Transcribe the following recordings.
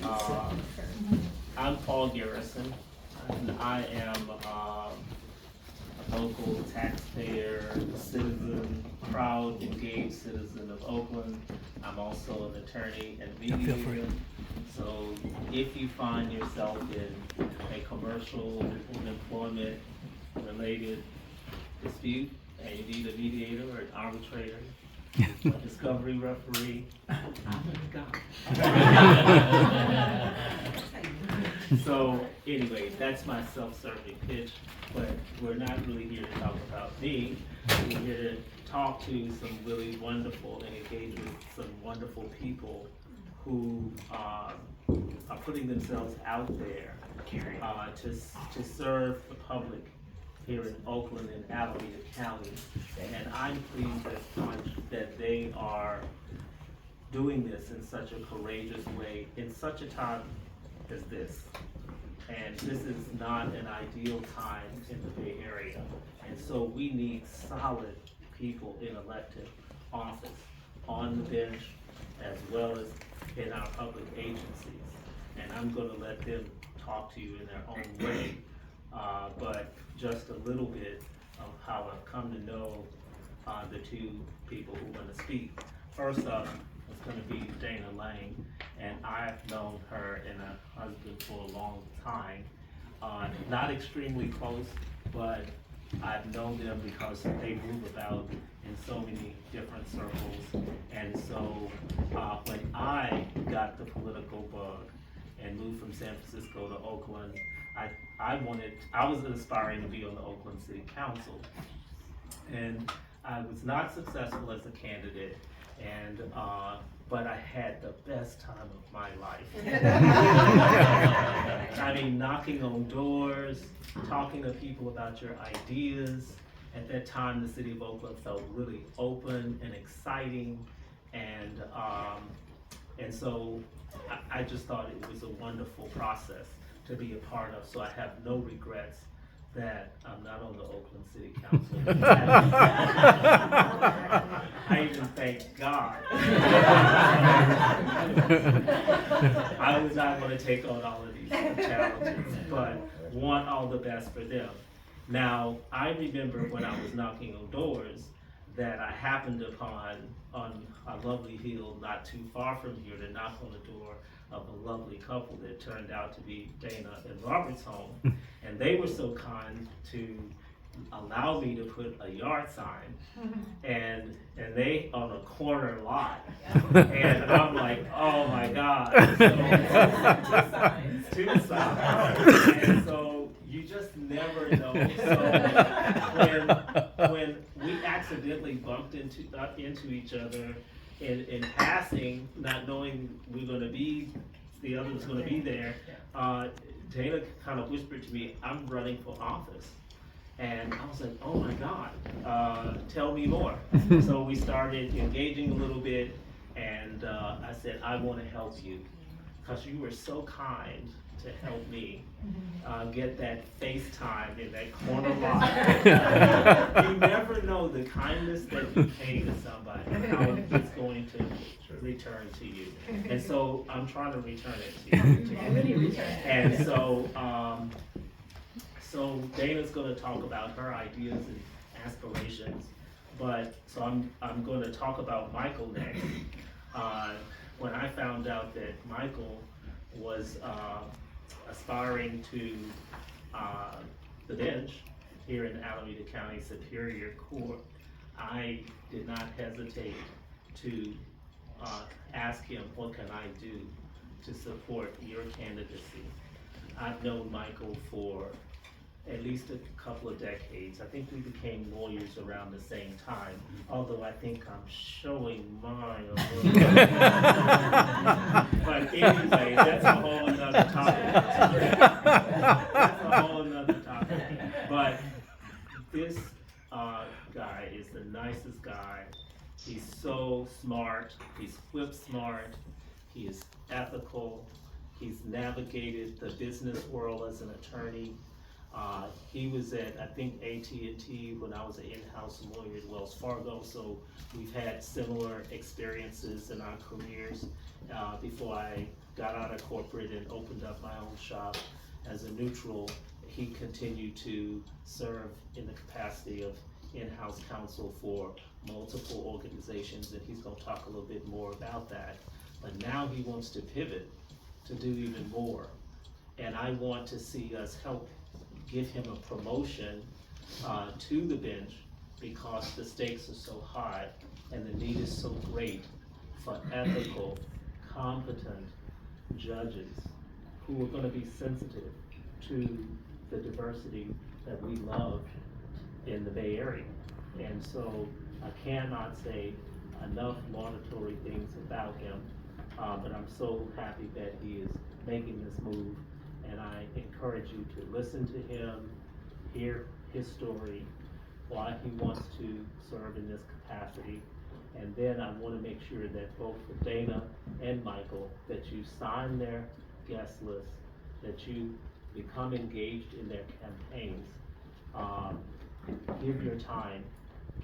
Uh, I'm Paul Garrison, and I am a local taxpayer, citizen, proud, engaged citizen of Oakland. I'm also an attorney and mediator. So if you find yourself in a commercial employment related dispute and you need a mediator or an arbitrator, a discovery referee, I'm the guy. So anyway, that's my self-serving pitch, but we're not really here to talk about me. We're here to talk to some really wonderful and engage with some wonderful people who are putting themselves out there to serve the public here in Oakland and Alameda County. And I'm pleased as much that they are doing this in such a courageous way, in such a time as this. And this is not an ideal time in the Bay Area. And so we need solid people in elected office, on the bench, as well as in our public agencies. And I'm gonna let them talk to you in their own way. But just a little bit of how I've come to know the two people who are gonna speak. First up, it's gonna be Dana Lang, and I've known her and her husband for a long time. Not extremely close, but I've known them because they move about in so many different circles. And so when I got the political bug and moved from San Francisco to Oakland, I was aspiring to be on the Oakland City Council. And I was not successful as a candidate, and but I had the best time of my life. I mean, knocking on doors, talking to people about your ideas. At that time, the city of Oakland felt really open and exciting, and so I just thought it was a wonderful process to be a part of. So I have no regrets that I'm not on the Oakland City Council. I even thank God. I was not going to take on all of these challenges, but want all the best for them. Now, I remember when I was knocking on doors that I happened upon on a lovely hill not too far from here to knock on the door of a lovely couple that turned out to be Dana and Robert's home. And they were so kind to allow me to put a yard sign, and they on a corner lot. And I'm like, oh my God. So, two signs. And so you just never know. So when we accidentally bumped into each other in passing, not knowing the other was gonna be there, Dana kind of whispered to me, I'm running for office. And I was like, oh my God, tell me more. So we started engaging a little bit, and I said, I wanna help you, because you were so kind to help me get that FaceTime in that corner lot. You never know the kindness that you pay to somebody, how it's going to return to you. And so I'm trying to return it to you. And so, so Dana's going to talk about her ideas and aspirations, but so I'm going to talk about Michael next. When I found out that Michael was aspiring to the bench here in Alameda County Superior Court, I did not hesitate to ask him, what can I do to support your candidacy? I've known Michael for at least a couple of decades. I think we became lawyers around the same time, although I think I'm showing mine a little bit. But anyway, that's a whole another topic. That's a whole another topic. But this guy is the nicest guy. He's so smart, he's whip smart, he is ethical, he's navigated the business world as an attorney. He was at, I think, AT&T when I was an in-house lawyer at Wells Fargo, so we've had similar experiences in our careers before I got out of corporate and opened up my own shop as a neutral, he continued to serve in the capacity of in-house counsel for multiple organizations, and he's gonna talk a little bit more about that. But now he wants to pivot to do even more. And I want to see us help give him a promotion to the bench, because the stakes are so high and the need is so great for ethical, competent judges who are gonna be sensitive to the diversity that we love in the Bay Area. And so I cannot say enough laudatory things about him, but I'm so happy that he is making this move, and I encourage you to listen to him, hear his story, why he wants to serve in this capacity. And then I want to make sure that both for Dana and Michael, that you sign their guest list, that you become engaged in their campaigns. Give your time,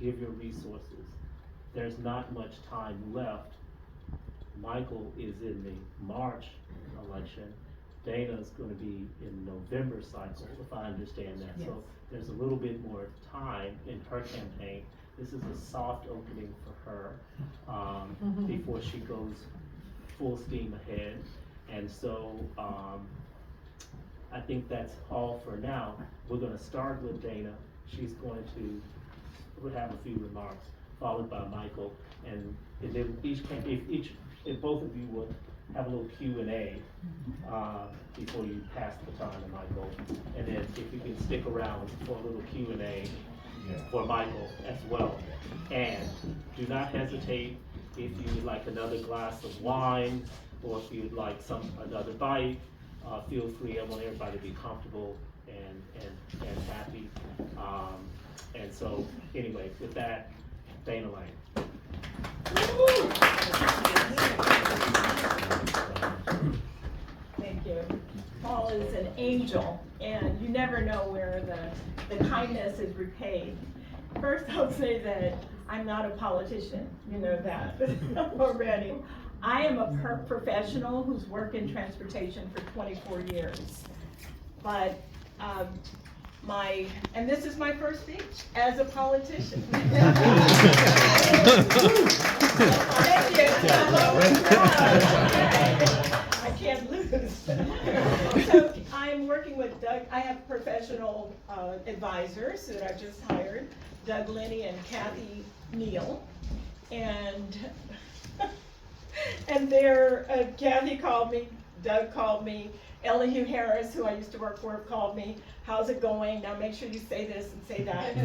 give your resources. There's not much time left. Michael is in the March election. Dana's going to be in November cycle, if I understand that. Yes. So there's a little bit more time in her campaign. This is a soft opening for her before she goes full steam ahead. And so I think that's all for now. We're going to start with Dana. She's going to have a few remarks, followed by Michael, and then if both of you would have a little Q&A before you pass the baton to Michael, and then if you can stick around for a little Q&A for Michael as well. And do not hesitate if you would like another glass of wine, or if you'd like another bite. Feel free. I want everybody to be comfortable and happy. And so anyway, with that, Dana Lang. Thank you. Paul is an angel, and you never know where the kindness is repaid. First, I'll say that I'm not a politician. You know that already. I am a professional who's worked in transportation for 24 years. But and this is my first speech as a politician. Thank you. I can't lose. So I'm working with Doug. I have professional advisors that I've just hired, Doug Linney and Kathy Neal. And Kathy called me, Doug called me, Elihu Harris, who I used to work for, called me. How's it going? Now make sure you say this and say that.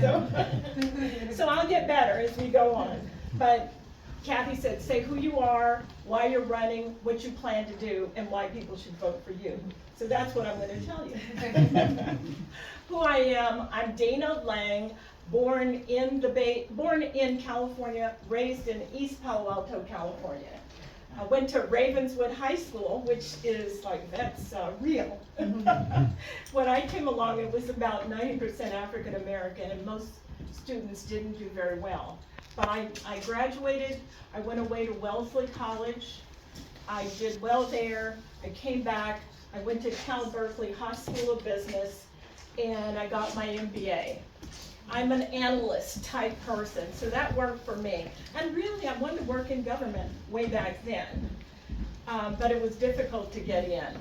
So I'll get better as we go on. But Kathy said, say who you are, why you're running, what you plan to do, and why people should vote for you. So that's what I'm going to tell you. Who I am, I'm Dana Lang, born in California, raised in East Palo Alto, California. I went to Ravenswood High School, which is like, that's real. When I came along, it was about 90% African American, and most students didn't do very well. But I graduated, I went away to Wellesley College, I did well there, I came back, I went to Cal Berkeley Haas School of Business, and I got my MBA. I'm an analyst type person, so that worked for me. And really, I wanted to work in government way back then, but it was difficult to get in.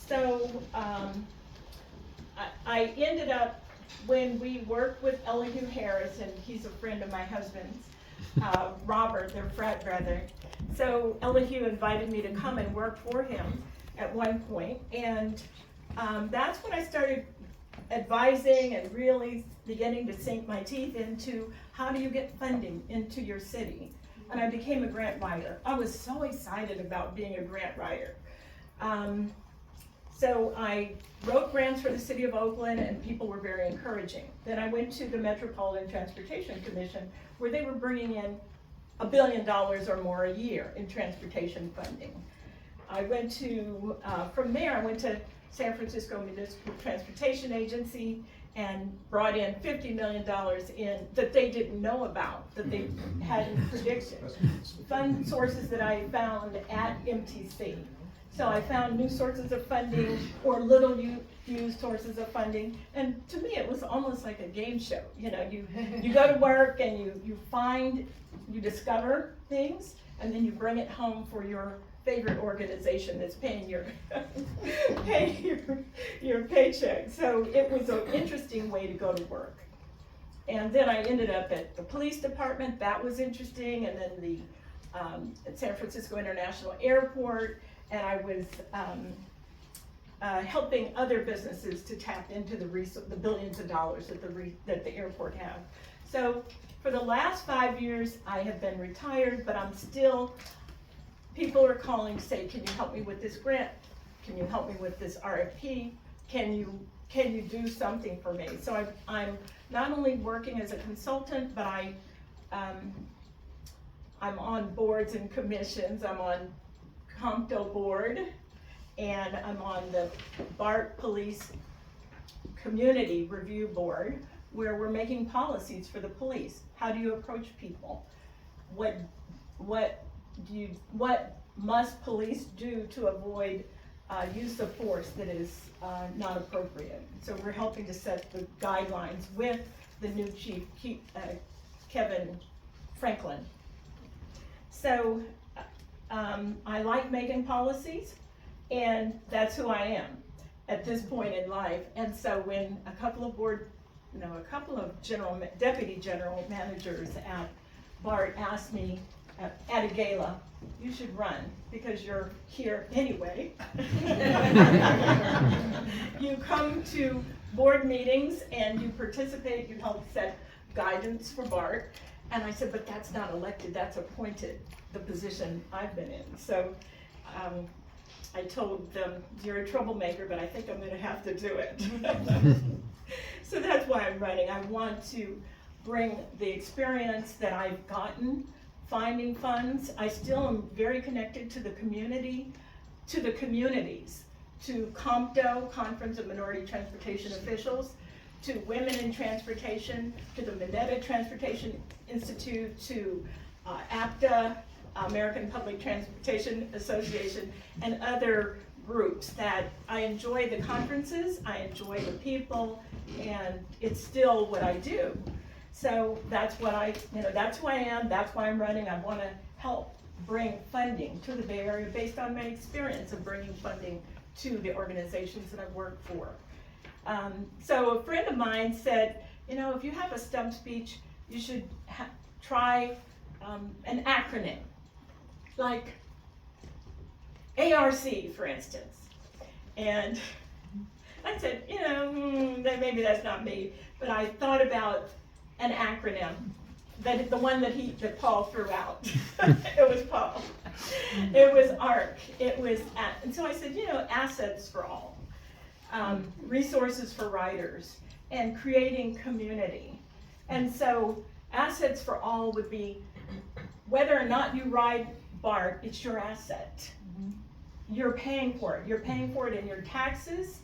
So I ended up, when we worked with Elihu Harris, and he's a friend of my husband's, Robert, their frat brother. So Elihu invited me to come and work for him at one point, and that's when I started advising and really beginning to sink my teeth into how do you get funding into your city. And I became a grant writer. I was so excited about being a grant writer. So I wrote grants for the city of Oakland, and people were very encouraging. Then I went to the Metropolitan Transportation Commission, where they were bringing in $1 billion or more a year in transportation funding. I went to, from there I went to San Francisco Municipal Transportation Agency and brought in $50 million in that they didn't know about, that they hadn't predicted. Fund sources that I found at MTC. So I found new sources of funding or little used sources of funding. And to me, it was almost like a game show. You know, you go to work and you discover things, and then you bring it home for your favorite organization that's paying your your paycheck. So it was an interesting way to go to work. And then I ended up at the police department. That was interesting. And then the at San Francisco International Airport, and I was helping other businesses to tap into the billions of dollars that the airport have. So for the last 5 years, I have been retired, but I'm still, people are calling to say, can you help me with this grant? Can you help me with this RFP? Can you do something for me? So I'm not only working as a consultant, but I'm on boards and commissions. I'm on COMPTO board, and I'm on the BART Police Community Review Board, where we're making policies for the police. How do you approach people? What must police do to avoid use of force that is not appropriate? So we're helping to set the guidelines with the new chief, Kevin Franklin. So I like making policies, and that's who I am at this point in life. And so when a couple of deputy general managers at BART asked me at a gala, you should run because you're here anyway. You come to board meetings and you participate, you help set guidance for BART. And I said, but that's not elected, that's appointed, the position I've been in. So I told them, you're a troublemaker, but I think I'm gonna have to do it. So that's why I'm running. I want to bring the experience that I've gotten finding funds. I still am very connected to the community, to the communities, to COMPTO, Conference of Minority Transportation Officials, to Women in Transportation, to the Mineta Transportation Institute, to APTA, American Public Transportation Association, and other groups that I enjoy the conferences, I enjoy the people, and it's still what I do. So that's what that's who I am, that's why I'm running. I want to help bring funding to the Bay Area based on my experience of bringing funding to the organizations that I've worked for. So a friend of mine said, if you have a stump speech, you should try an acronym, like ARC, for instance. And I said, maybe that's not me, but I thought about an acronym, the one that Paul threw out. It was Paul. It was ARC. And so I said, assets for all, resources for riders, and creating community. And so assets for all would be whether or not you ride BART, it's your asset. You're paying for it. You're paying for it in your taxes,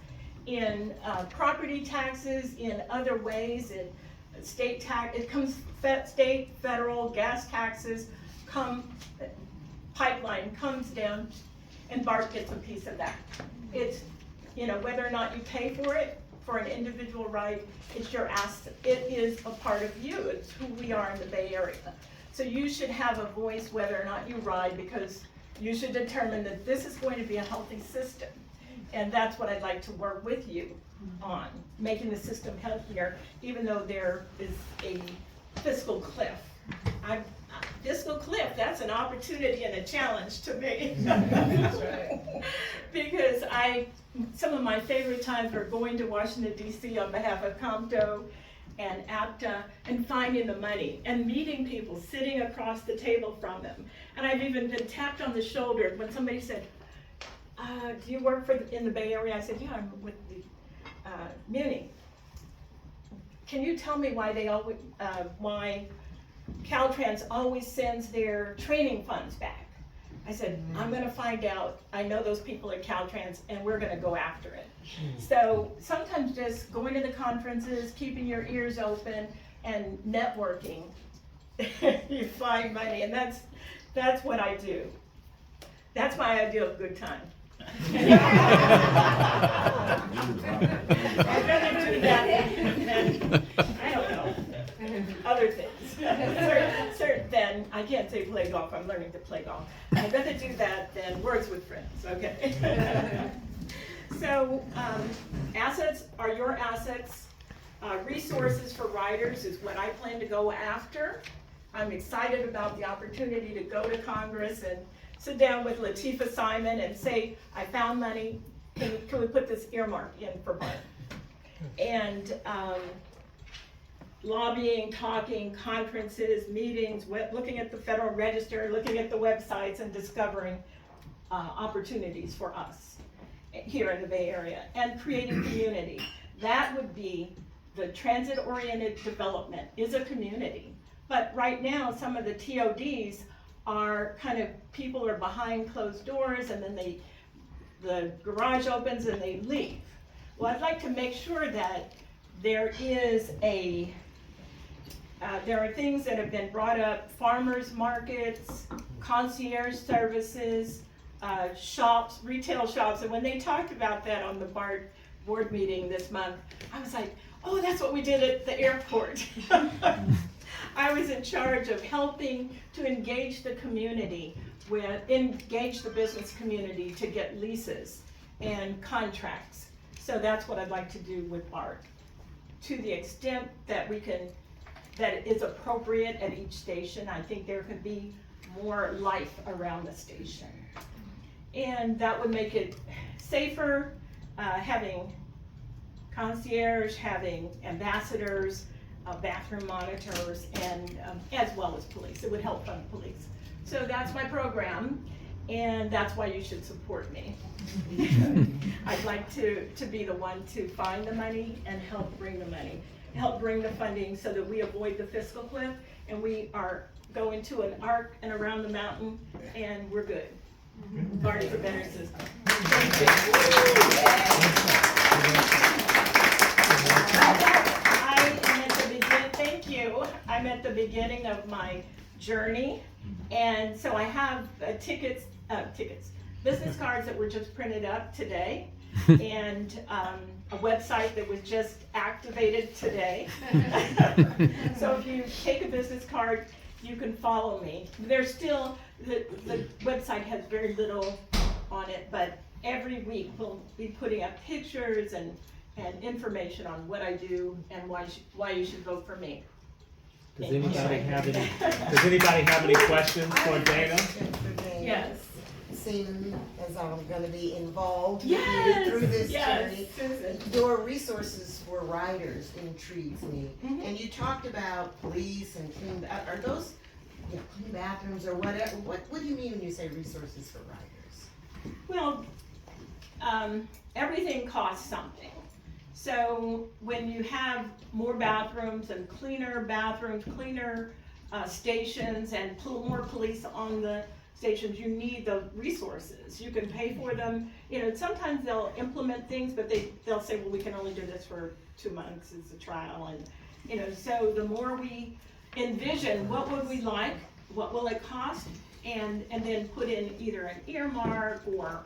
in property taxes, in other ways, in state tax. It comes state, federal, gas taxes, pipeline comes down, and BART gets a piece of that. It's, whether or not you pay for it, for an individual ride, it's your asset. It is a part of you. It's who we are in the Bay Area. So you should have a voice whether or not you ride, because you should determine that this is going to be a healthy system. And that's what I'd like to work with you on, making the system healthier, even though there is a fiscal cliff. Fiscal cliff, that's an opportunity and a challenge to me. That's right. Because some of my favorite times are going to Washington, D.C. on behalf of COMPTO and APTA and finding the money and meeting people sitting across the table from them. And I've even been tapped on the shoulder when somebody said, do you work in the Bay Area? I said, yeah, I'm with the Muni. Can you tell me why Caltrans always sends their training funds back? I said, I'm gonna find out. I know those people at Caltrans, and we're gonna go after it. So sometimes just going to the conferences, keeping your ears open, and networking, you find money, and that's what I do. That's my ideal good time. I'd rather do that than, I don't know, other things. Then, I can't say play golf, I'm learning to play golf. I'd rather do that than words with friends, okay? So, assets are your assets. Resources for riders is what I plan to go after. I'm excited about the opportunity to go to Congress and sit down with Latifah Simon and say, I found money, can we put this earmark in for BART? And lobbying, talking, conferences, meetings, looking at the Federal Register, looking at the websites and discovering opportunities for us here in the Bay Area, and creating community. That would be the transit-oriented development is a community. But right now, some of the TODs are kind of, people are behind closed doors and then the garage opens and they leave. Well, I'd like to make sure that there is there are things that have been brought up, farmers markets, concierge services, shops, retail shops, and when they talked about that on the BART board meeting this month, I was like, oh, that's what we did at the airport. I was in charge of helping to engage the community, engage the business community to get leases and contracts. So that's what I'd like to do with BART. To the extent that that it is appropriate at each station, I think there could be more life around the station. And that would make it safer, having concierge, having ambassadors, bathroom monitors, and as well as police. It would help fund police. So that's my program, and that's why you should support me. I'd like to be the one to find the money and help bring the money, help bring the funding so that we avoid the fiscal cliff and we are going to an arc and around the mountain and we're good. BART is a better system. I'm at the beginning of my journey, and so I have business cards that were just printed up today, and a website that was just activated today. So if you take a business card, you can follow me. There's still, the website has very little on it, but every week we'll be putting up pictures and information on what I do and why you should vote for me. Does anybody have any questions for Dana? Yes. Seeing as I'm gonna be involved with Yes. you through this Yes. journey, your resources for riders intrigues me. And you talked about police and clean, are those, clean bathrooms or whatever, what do you mean when you say resources for riders? Well, everything costs something. So when you have more bathrooms and cleaner stations and more police on the stations, you need the resources. You can pay for them. Sometimes they'll implement things, but they'll say, well, we can only do this for 2 months as a trial. And so the more we envision what would we like, what will it cost, and then put in either an earmark or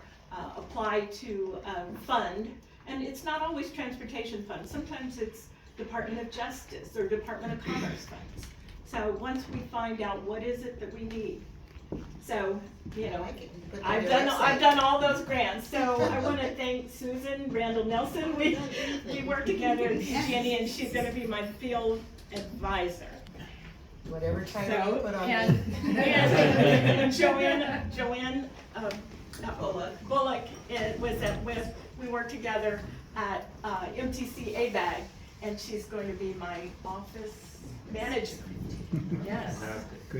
apply to fund. And it's not always transportation funds. Sometimes it's Department of Justice or Department of Commerce funds. So once we find out what is it that we need. So, I've done all those grants. So I want to thank Susan Randall Nelson. We work together at PG&E, and she's going to be my field advisor. Whatever title you put on me. And Joanne Bullock we work together at MTC ABAG, and she's going to be my office manager. Yes.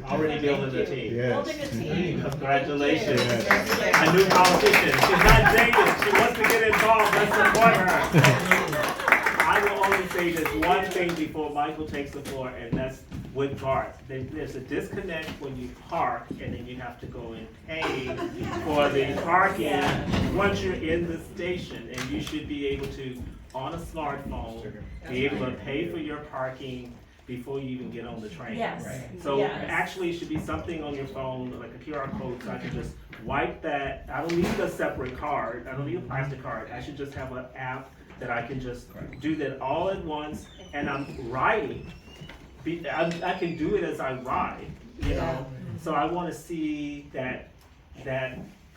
Already building the team. Yes. Building a team. Congratulations. Yes. A new politician. She's not dated. She wants to get involved. Let's support her. I will only say this one thing before Michael takes the floor, and that's with BART. There's a disconnect when you park and then you have to go and pay for the parking once you're in the station. And you should be able to, on a smartphone, be able to pay for your parking before you even get on the train. Yes. So Yes. actually, it should be something on your phone, like a QR code, so I can just wipe that. I don't need a separate card. I don't need a plastic card. I should just have an app that I can just do that all at once, and I'm riding. I can do it as I ride, you know? So I wanna see that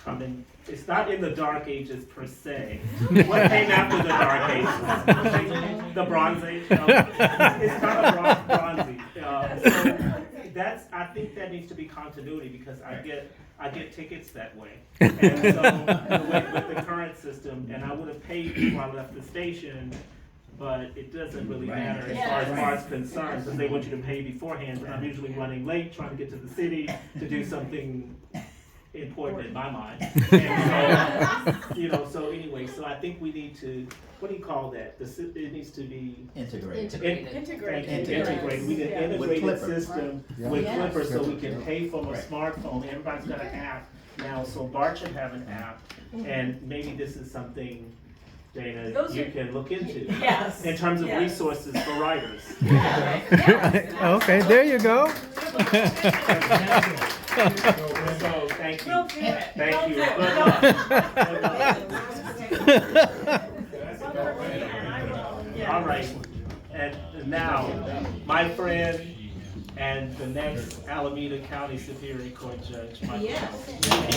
coming. It's not in the Dark Ages per se. What came after the Dark Ages? The Bronze Age? No. It's kind of bronzy. So I think that needs to be continuity, because I get tickets that way. And so with the current system, and I would have paid before I left the station, but it doesn't really matter as far as BART's concerned, because they want you to pay beforehand, and I'm usually running late trying to get to the city to do something important in my mind. And so, so anyway, so I think we need to, what do you call that? It needs to be Integrated. integrated. We need an With integrated Clipper. system with Clipper, so we can pay from a smartphone. Everybody's got an app now, so BART should have an app, and maybe this is something, Dana, you can look into. Yes. In terms of resources for riders. Okay, there you go. So, thank you. We'll do it. Thank you. All right, and now, my friend and the next Alameda County Superior Court Judge, Michael. Yes.